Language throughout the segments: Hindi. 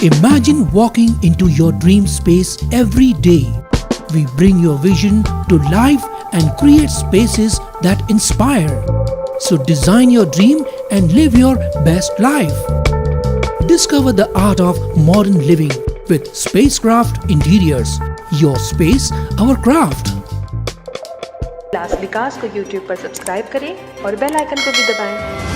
Imagine walking into your dream space every day. We bring your vision to life and create spaces that inspire. So design your dream and live your best life. Discover the art of modern living with Spacecraft Interiors. Your space, our craft. उल्लास विकास को YouTube पर सब्सक्राइब करें और बेल आइकन को भी दबाएं।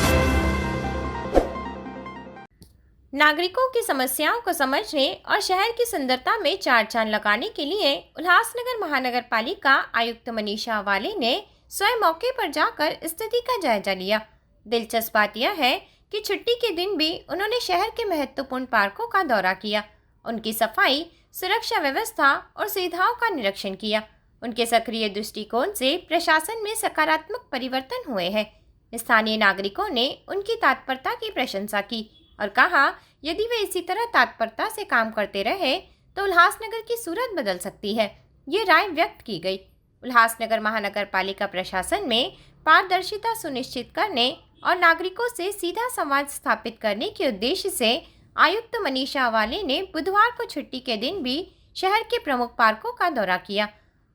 नागरिकों की समस्याओं को समझने और शहर की सुंदरता में चार चांद लगाने के लिए उल्लासनगर महानगर पालिका आयुक्त मनीषा वाले ने स्वयं मौके पर जाकर स्थिति का जायजा लिया। दिलचस्प बात यह है कि छुट्टी के दिन भी उन्होंने शहर के महत्वपूर्ण पार्कों का दौरा किया, उनकी सफाई, सुरक्षा व्यवस्था और सुविधाओं का निरीक्षण किया। उनके सक्रिय दृष्टिकोण से प्रशासन में सकारात्मक परिवर्तन हुए हैं। स्थानीय नागरिकों ने उनकी तत्परता की प्रशंसा की और कहा, यदि वे इसी तरह तत्परता से काम करते रहे तो उल्लासनगर की सूरत बदल सकती है। ये राय व्यक्त की गई। उल्लासनगर महानगर पालिका प्रशासन में पारदर्शिता सुनिश्चित करने और नागरिकों से सीधा संवाद स्थापित करने के उद्देश्य से आयुक्त मनीषा वाले ने बुधवार को छुट्टी के दिन भी शहर के प्रमुख पार्कों का दौरा किया।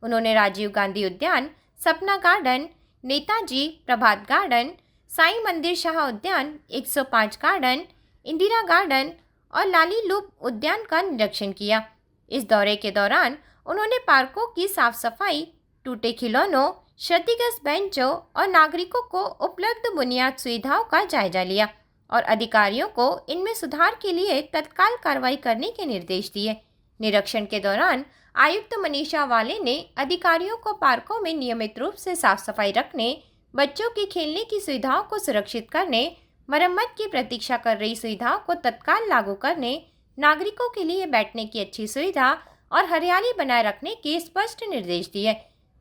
उन्होंने राजीव गांधी उद्यान, सपना गार्डन, नेताजी प्रभात गार्डन, साईं मंदिर शाह उद्यान, 105 गार्डन, इंदिरा गार्डन और लाली लूप उद्यान का निरीक्षण किया। इस दौरे के दौरान उन्होंने पार्कों की साफ सफाई, टूटे खिलौनों, क्षतिग्रस्त बेंचों और नागरिकों को उपलब्ध बुनियाद सुविधाओं का जायजा लिया और अधिकारियों को इनमें सुधार के लिए तत्काल कार्रवाई करने के निर्देश दिए। निरीक्षण के दौरान आयुक्त मनीषा वाले ने अधिकारियों को पार्कों में नियमित रूप से साफ सफाई रखने, बच्चों की खेलने की सुविधाओं को सुरक्षित करने, मरम्मत की प्रतीक्षा कर रही सुविधाओं को तत्काल लागू करने, नागरिकों के लिए बैठने की अच्छी सुविधा और हरियाली बनाए रखने के स्पष्ट निर्देश दिए।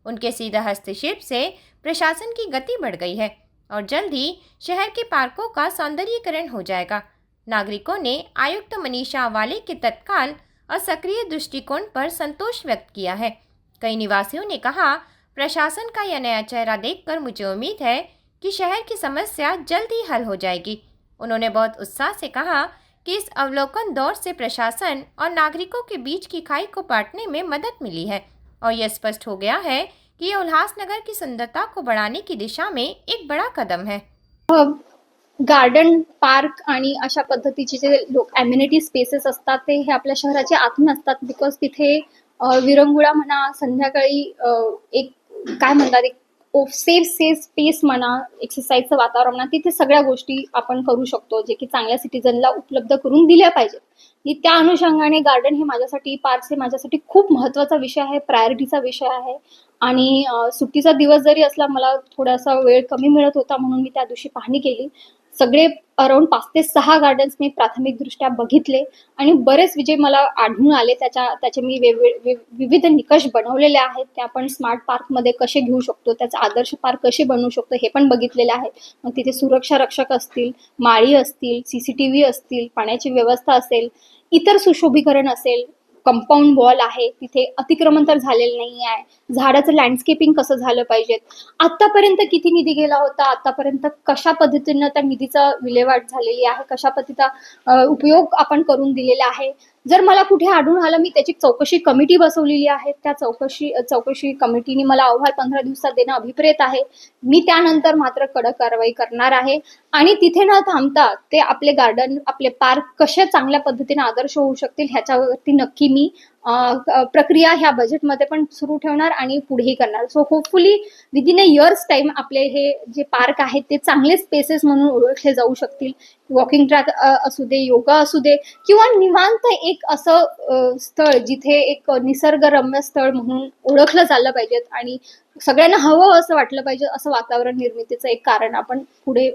उनके सीधा हस्तक्षेप से प्रशासन की गति बढ़ गई है और जल्द ही शहर के पार्कों का सौंदर्यीकरण हो जाएगा। नागरिकों ने आयुक्त मनीषा वाले के तत्काल और सक्रिय दृष्टिकोण पर संतोष व्यक्त किया है। कई निवासियों ने कहा, प्रशासन का यह नया चेहरा देखकर मुझे उम्मीद है कि शहर की समस्या जल्द ही हल हो जाएगी। उन्होंने बहुत उत्साह से कहा कि इस अवलोकन दौर से प्रशासन और नागरिकों के बीच की खाई को पाटने में मदद मिली है और यह स्पष्ट हो गया है कि यह उल्लासनगर की सुंदरता को बढ़ाने की दिशा में एक बड़ा कदम है। गार्डन, पार्क आणि अशा पद्धतीचे जे ॲम्युनिटी स्पेसेस असतात ते हे आपल्या शहराच्या आतून असतात. बिकॉज तिथे विरंगुळा म्हणा, संध्याकाळी एक काय म्हणतात, एक सेफ स्पेस म्हणा, एक्सरसाइजचं वातावरण म्हणा, तिथे सगळ्या गोष्टी आपण करू शकतो, जे की चांगल्या सिटीजनला उपलब्ध करून दिल्या पाहिजेत. आणि त्या अनुषंगाने गार्डन हे माझ्यासाठी, पार्क्स हे माझ्यासाठी खूप महत्त्वाचा विषय आहे, प्रायोरिटीचा विषय आहे. आणि सुट्टीचा दिवस जरी असला, मला थोडासा वेळ कमी मिळत होता म्हणून मी त्या दिवशी पाहणी केली. सगळे अराउंड 5 ते 6 गार्डन्स मी प्राथमिकदृष्ट्या बघितले आणि बरेच विजय मला आढळून आले. त्याचे मी विविध निकष बनवलेले आहेत. ते आपण स्मार्ट पार्कमध्ये कसे घेऊ शकतो, त्याचा आदर्श पार्क कसे बनवू शकतो हे पण बघितलेले आहेत. मग तिथे सुरक्षा रक्षक असतील, माळी असतील, CCTV असतील, पाण्याची व्यवस्था असेल, इतर सुशोभीकरण असेल, कंपाऊंड वॉल आहे, तिथे अतिक्रमण तर झालेलं नाही आहे, झाडाचं लँडस्केपिंग कसं झालं पाहिजे, आतापर्यंत किती निधी गेला होता, आतापर्यंत कशा पद्धतीनं त्या निधीचा विल्हेवाट झालेली आहे, कशा पद्धतीचा उपयोग आपण करून दिलेला आहे. जर मला कुठे आढळून आलं, मी त्याची चौकशी कमिटी बसवलेली आहे. त्या चौकशी कमिटीने मला अहवाल 15 दिवसात देणं अभिप्रेत आहे. मी त्यानंतर मात्र कडक कारवाई करणार आहे आणि तिथे न थांबता ते आपले गार्डन, आपले पार्क कशा चांगल्या पद्धतीने आदर्श होऊ शकतील ह्याच्यावरती नक्की मी प्रक्रिया ह्या बजेटमध्ये पण सुरू ठेवणार आणि पुढेही करणार. सो होपफुली विदिन अ इयर्स टाइम आपले हे जे पार्क आहेत ते चांगले स्पेसेस म्हणून ओळखले जाऊ शकतील. वॉकिंग ट्रॅक असू दे, योगा असू दे किंवा निवांत एक असं स्थळ जिथे एक निसर्गरम्य स्थळ म्हणून ओळखलं झालं पाहिजे आणि सगळ्यांना हवं असं वाटलं पाहिजे, असं वातावरण निर्मितीचं एक कारण आपण पुढे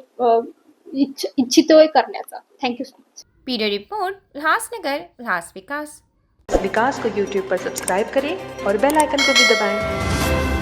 इच्छितोय करण्याचा. Thank you so much. Bureau report, Ulhasnagar, Ullas Vikas. Vikas को YouTube पर सब्सक्राइब करें और बेल आइकन को भी दबाएं।